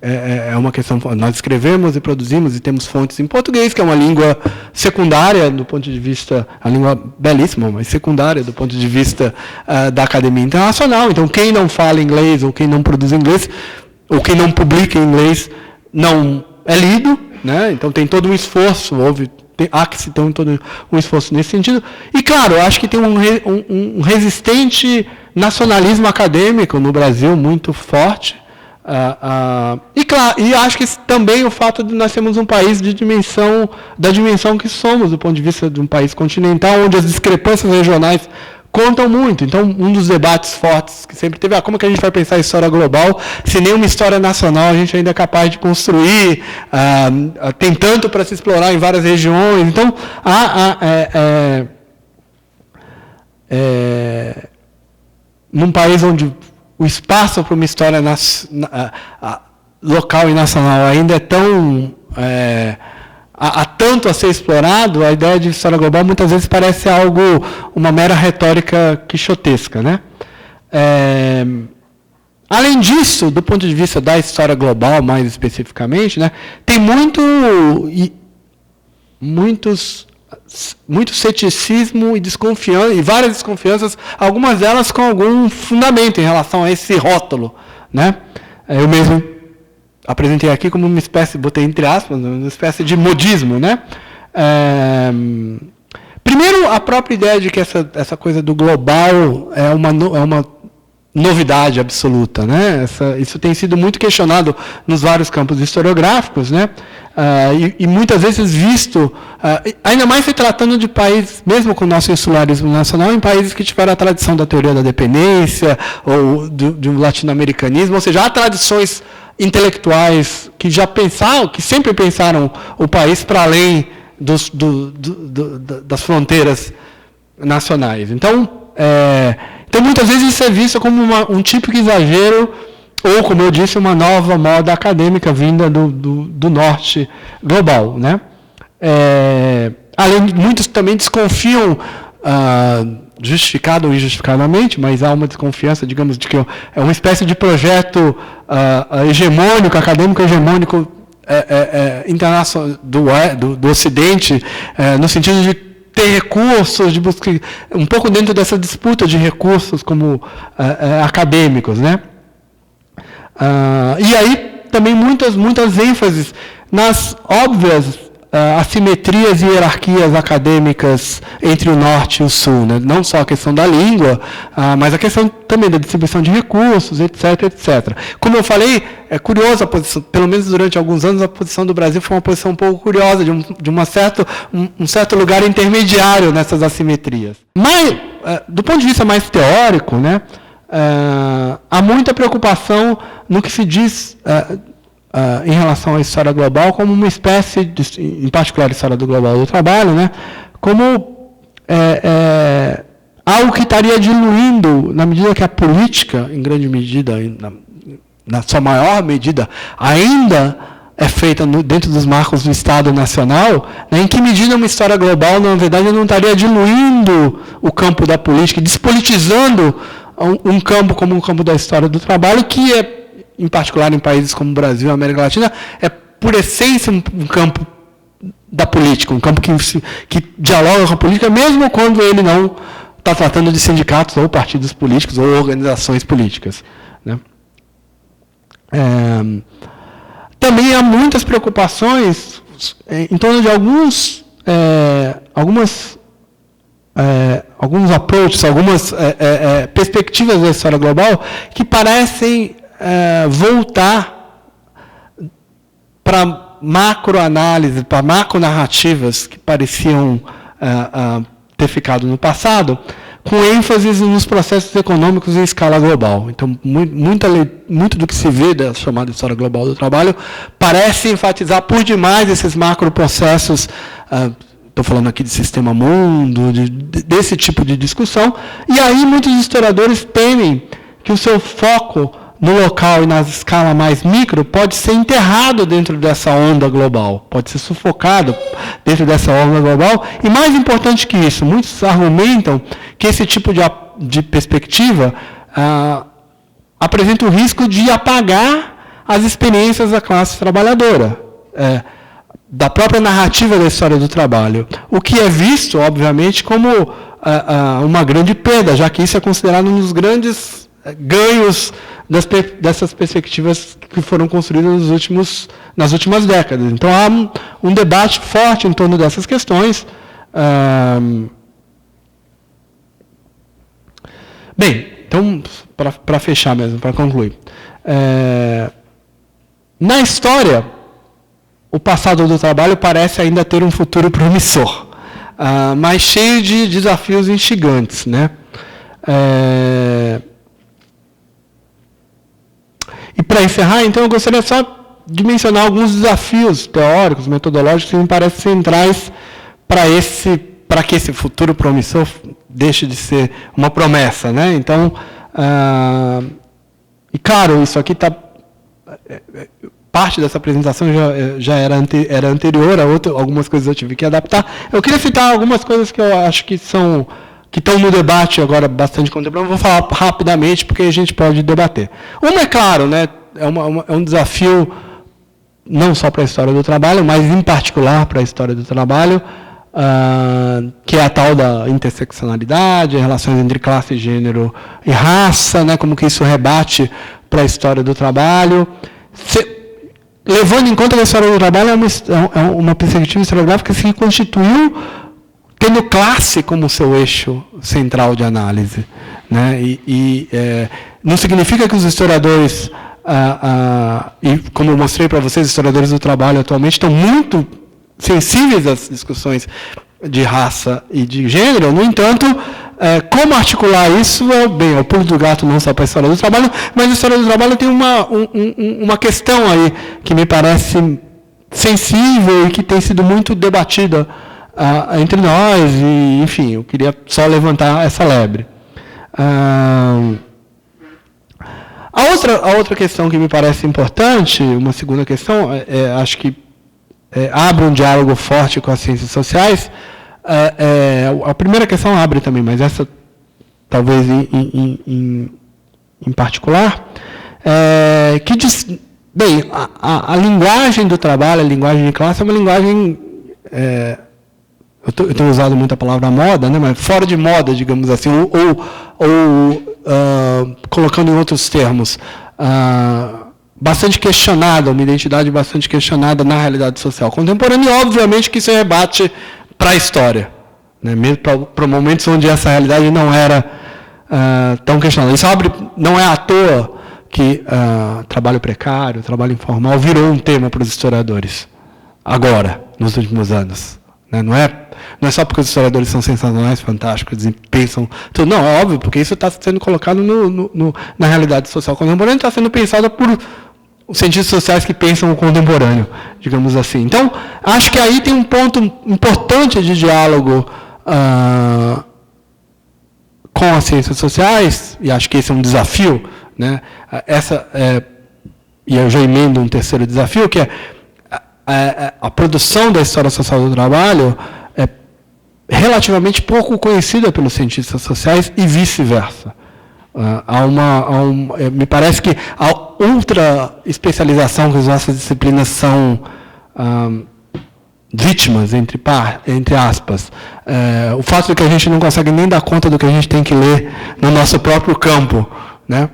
é uma questão. Nós escrevemos e produzimos e temos fontes em português, que é uma língua secundária do ponto de vista, a língua belíssima, mas secundária do ponto de vista da academia internacional. Então, quem não fala inglês ou quem não produz inglês ou quem não publica em inglês não é lido, né? Então tem todo um esforço, há que se ter todo um esforço nesse sentido. E, claro, eu acho que tem um resistente nacionalismo acadêmico no Brasil muito forte. E, claro, e acho que também o fato de nós termos um país da dimensão que somos, do ponto de vista de um país continental, onde as discrepâncias regionais contam muito. Então, um dos debates fortes que sempre teve, como que a gente vai pensar a história global, se nenhuma história nacional a gente ainda é capaz de construir, tem tanto para se explorar em várias regiões. Então, num país onde o espaço para uma história local e nacional ainda é tão... há tanto a ser explorado, a ideia de história global muitas vezes parece uma mera retórica quixotesca, né? Além disso, do ponto de vista da história global, mais especificamente, né, tem muito ceticismo e desconfiança, e várias desconfianças, algumas delas com algum fundamento em relação a esse rótulo, né? Eu mesmo apresentei aqui como uma espécie, botei entre aspas, uma espécie de modismo, né? Primeiro, a própria ideia de que essa coisa do global é uma novidade absoluta, né? Isso tem sido muito questionado nos vários campos historiográficos, né? E muitas vezes visto, ainda mais se tratando de países, mesmo com o nosso insularismo nacional, em países que tiveram a tradição da teoria da dependência ou de um latino-americanismo, ou seja, há tradições intelectuais que sempre pensaram o país para além das fronteiras nacionais. Então, muitas vezes isso é visto como um típico exagero, ou, como eu disse, uma nova moda acadêmica vinda do norte global, né? Muitos também desconfiam, justificado ou injustificadamente, mas há uma desconfiança, digamos, de que é uma espécie de projeto hegemônico, acadêmico hegemônico internacional do Ocidente, no sentido de ter recursos, de buscar um pouco dentro dessa disputa de recursos como acadêmicos, né? E aí também muitas ênfases nas óbvias assimetrias e hierarquias acadêmicas entre o norte e o sul, né? Não só a questão da língua, mas a questão também da distribuição de recursos, etc, etc. Como eu falei, é curioso a posição, pelo menos durante alguns anos, a posição do Brasil foi uma posição um pouco curiosa, de um certo lugar intermediário nessas assimetrias. Mas, do ponto de vista mais teórico, né, há muita preocupação no que se diz em relação à história global como uma espécie, em particular a história do global do trabalho, né, como algo que estaria diluindo, na medida que a política, em grande medida, na sua maior medida, ainda é feita dentro dos marcos do Estado Nacional, né, em que medida uma história global, na verdade, não estaria diluindo o campo da política, despolitizando um campo como o campo da história do trabalho, que em particular em países como o Brasil e a América Latina, é por essência um campo da política, um campo que dialoga com a política, mesmo quando ele não está tratando de sindicatos ou partidos políticos ou organizações políticas, né? Também há muitas preocupações em torno de alguns approaches, algumas perspectivas da história global que parecem voltar para macroanálise, para macronarrativas que pareciam ter ficado no passado, com ênfase nos processos econômicos em escala global. Então, muito do que se vê da chamada história global do trabalho parece enfatizar por demais esses macroprocessos, estou falando aqui de sistema mundo, desse tipo de discussão, e aí muitos historiadores temem que o seu foco no local e na escala mais micro pode ser enterrado dentro dessa onda global, pode ser sufocado dentro dessa onda global. E mais importante que isso, muitos argumentam que esse tipo de perspectiva apresenta o risco de apagar as experiências da classe trabalhadora, da própria narrativa da história do trabalho, o que é visto, obviamente, como uma grande perda, já que isso é considerado um dos grandes ganhos dessas perspectivas que foram construídas nas últimas décadas. Então, há um debate forte em torno dessas questões. Bem, então, para fechar mesmo, para concluir. Na história, o passado do trabalho parece ainda ter um futuro promissor, mas cheio de desafios instigantes, né? E para encerrar, então, eu gostaria só de mencionar alguns desafios teóricos, metodológicos, que me parecem centrais para que esse futuro promissor deixe de ser uma promessa, né? Então, e claro, isso aqui está... Parte dessa apresentação já era anterior a algumas coisas eu tive que adaptar. Eu queria citar algumas coisas que eu acho que estão no debate agora bastante contemporâneo. Vou falar rapidamente, porque a gente pode debater. Uma, é claro, né, é um desafio não só para a história do trabalho, mas em particular para a história do trabalho, que é a tal da interseccionalidade, relações entre classe, gênero e raça, né, como que isso rebate para a história do trabalho. Levando em conta que a história do trabalho é uma perspectiva historiográfica que se constituiu tendo classe como seu eixo central de análise, né? Não significa que os historiadores, e como eu mostrei para vocês, os historiadores do trabalho atualmente estão muito sensíveis às discussões de raça e de gênero. No entanto, como articular isso é o pulo do gato não só para a história do trabalho, mas a história do trabalho tem uma questão aí que me parece sensível e que tem sido muito debatida entre nós, e, enfim, eu queria só levantar essa lebre. A outra questão que me parece importante, uma segunda questão, acho que abre um diálogo forte com as ciências sociais. A primeira questão abre também, mas essa talvez em particular, que diz, bem, a linguagem do trabalho, a linguagem de classe é uma linguagem, eu tenho usado muito a palavra moda, né, mas fora de moda, digamos assim, ou colocando em outros termos, bastante questionada, uma identidade bastante questionada na realidade social contemporânea, e obviamente que isso rebate para a história, né? Mesmo para momentos onde essa realidade não era tão questionada. Isso não é à toa que trabalho precário, trabalho informal virou um tema para os historiadores, agora, nos últimos anos. Né? Não é só porque os historiadores são sensacionais, fantásticos e pensam tudo. Não, é óbvio, porque isso está sendo colocado na realidade social contemporânea, está sendo pensado por os cientistas sociais que pensam o contemporâneo, digamos assim. Então, acho que aí tem um ponto importante de diálogo com as ciências sociais, e acho que esse é um desafio, né? E eu já emendo um terceiro desafio, que é a produção da história social do trabalho é relativamente pouco conhecida pelos cientistas sociais e vice-versa. Me parece que a ultra especialização que as nossas disciplinas são vítimas, entre aspas, o fato de que a gente não consegue nem dar conta do que a gente tem que ler no nosso próprio campo, né?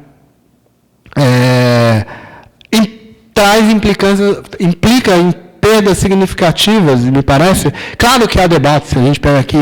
Implica em perdas significativas, me parece. Claro que há debate, se a gente pega aqui,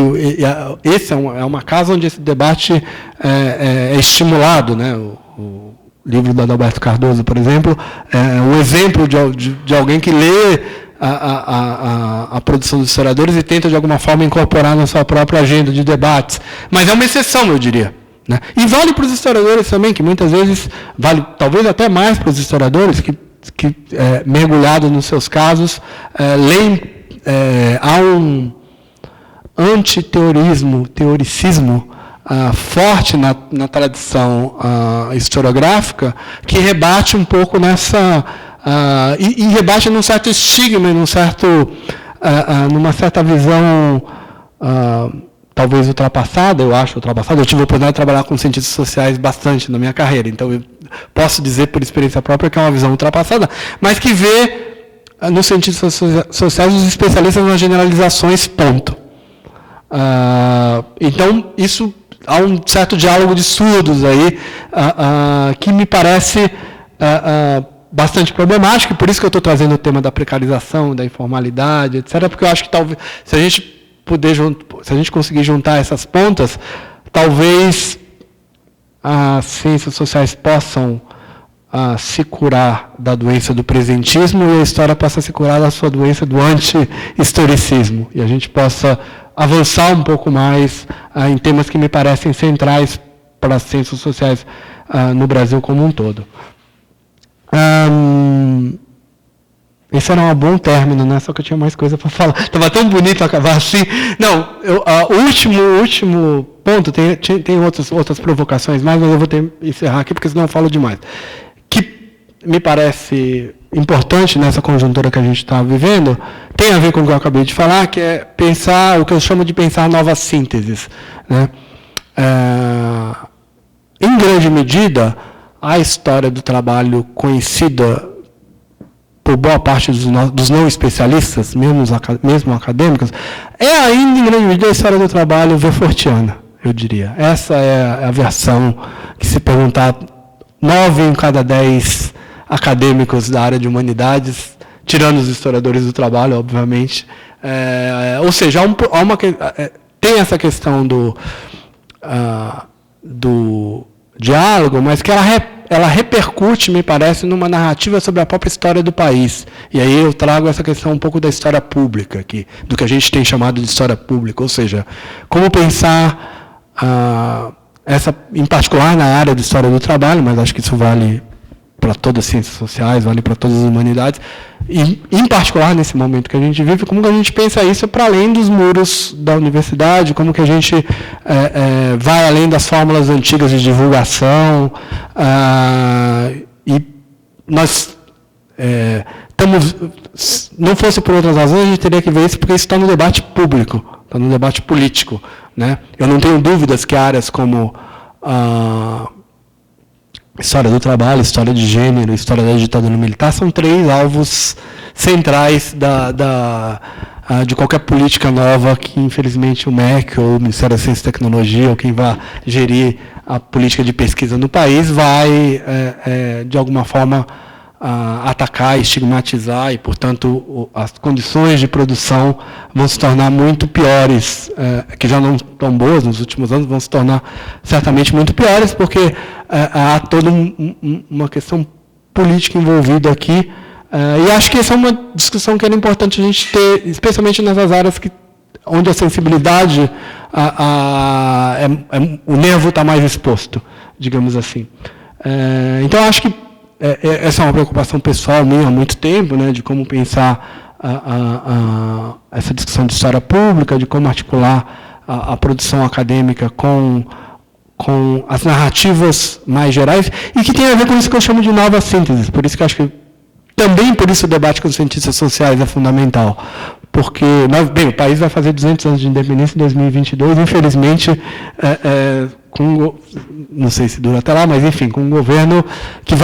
esse é uma casa onde esse debate é estimulado, né? O livro do Adalberto Cardoso, por exemplo, é um exemplo de alguém que lê a produção dos historiadores e tenta, de alguma forma, incorporar na sua própria agenda de debates. Mas é uma exceção, eu diria. Né? E vale para os historiadores também, que muitas vezes, vale talvez até mais para os historiadores, que mergulhados nos seus casos, leem, há um teoricismo forte na tradição historiográfica, que rebate um pouco nessa... e rebate num certo estigma, numa certa visão... talvez ultrapassada, eu acho ultrapassada. Eu tive a oportunidade de trabalhar com cientistas sociais bastante na minha carreira, então eu posso dizer por experiência própria que é uma visão ultrapassada, mas que vê nos cientistas sociais os especialistas nas generalizações, ponto. Então, isso há um certo diálogo de surdos aí, que me parece bastante problemático, e por isso que eu estou trazendo o tema da precarização, da informalidade, etc., porque eu acho que talvez, se a gente conseguir juntar essas pontas, talvez as ciências sociais possam se curar da doença do presentismo e a história possa se curar da sua doença do anti-historicismo. E a gente possa avançar um pouco mais em temas que me parecem centrais para as ciências sociais no Brasil como um todo. Esse era um bom término, né? Só que eu tinha mais coisa para falar. Estava tão bonito acabar assim. Não, o último ponto, tem outras provocações mais, mas eu vou encerrar aqui, porque senão eu falo demais. Que me parece importante nessa conjuntura que a gente está vivendo, tem a ver com o que eu acabei de falar, que é pensar, o que eu chamo de pensar novas sínteses. Né? Em grande medida, a história do trabalho conhecida por boa parte dos não especialistas, mesmo acadêmicos, é ainda, em grande medida, a história do trabalho Wehrfortiana, eu diria. Essa é a versão que, se perguntar 9 em cada 10 acadêmicos da área de humanidades, tirando os historiadores do trabalho, obviamente, ou seja, tem essa questão do diálogo, mas que ela repercute, me parece, numa narrativa sobre a própria história do país. E aí eu trago essa questão um pouco da história pública, do que a gente tem chamado de história pública, ou seja, como pensar, em particular na área de história do trabalho, mas acho que isso vale para todas as ciências sociais, vale para todas as humanidades, e em particular nesse momento que a gente vive, como que a gente pensa isso para além dos muros da universidade, como que a gente vai além das fórmulas antigas de divulgação, e nós não fosse por outras razões, a gente teria que ver isso, porque isso está no debate público, está no debate político. Né? Eu não tenho dúvidas que áreas como história do trabalho, história de gênero, história da ditadura militar, são 3 alvos centrais de qualquer política nova que, infelizmente, o MEC, ou o Ministério da Ciência e Tecnologia, ou quem vai gerir a política de pesquisa no país, vai, de alguma forma, atacar, estigmatizar, e, portanto, as condições de produção vão se tornar muito piores, que já não estão boas nos últimos anos, vão se tornar certamente muito piores, porque há toda uma questão política envolvida aqui, e acho que essa é uma discussão que era importante a gente ter, especialmente nessas áreas onde a sensibilidade, o nervo está mais exposto, digamos assim. Então, acho que essa é uma preocupação pessoal minha há muito tempo, né, de como pensar essa discussão de história pública, de como articular a produção acadêmica com as narrativas mais gerais, e que tem a ver com isso que eu chamo de novas sínteses. Por isso que eu acho que também por isso o debate com os cientistas sociais é fundamental. Porque, o país vai fazer 200 anos de independência em 2022, infelizmente, não sei se dura até lá, mas, enfim, com um governo que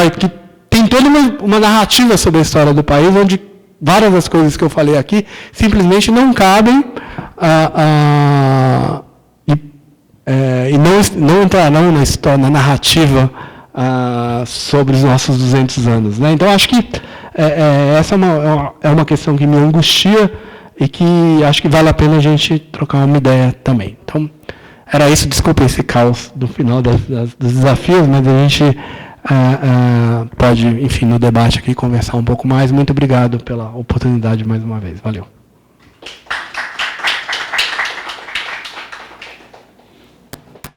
tem toda uma narrativa sobre a história do país, onde várias das coisas que eu falei aqui simplesmente não cabem e não entrarão na narrativa sobre os nossos 200 anos. Né? Então, acho que essa é uma questão que me angustia e que acho que vale a pena a gente trocar uma ideia também. Então, era isso, desculpa esse caos do final dos desafios, mas a gente pode, enfim, no debate aqui, conversar um pouco mais. Muito obrigado pela oportunidade mais uma vez. Valeu.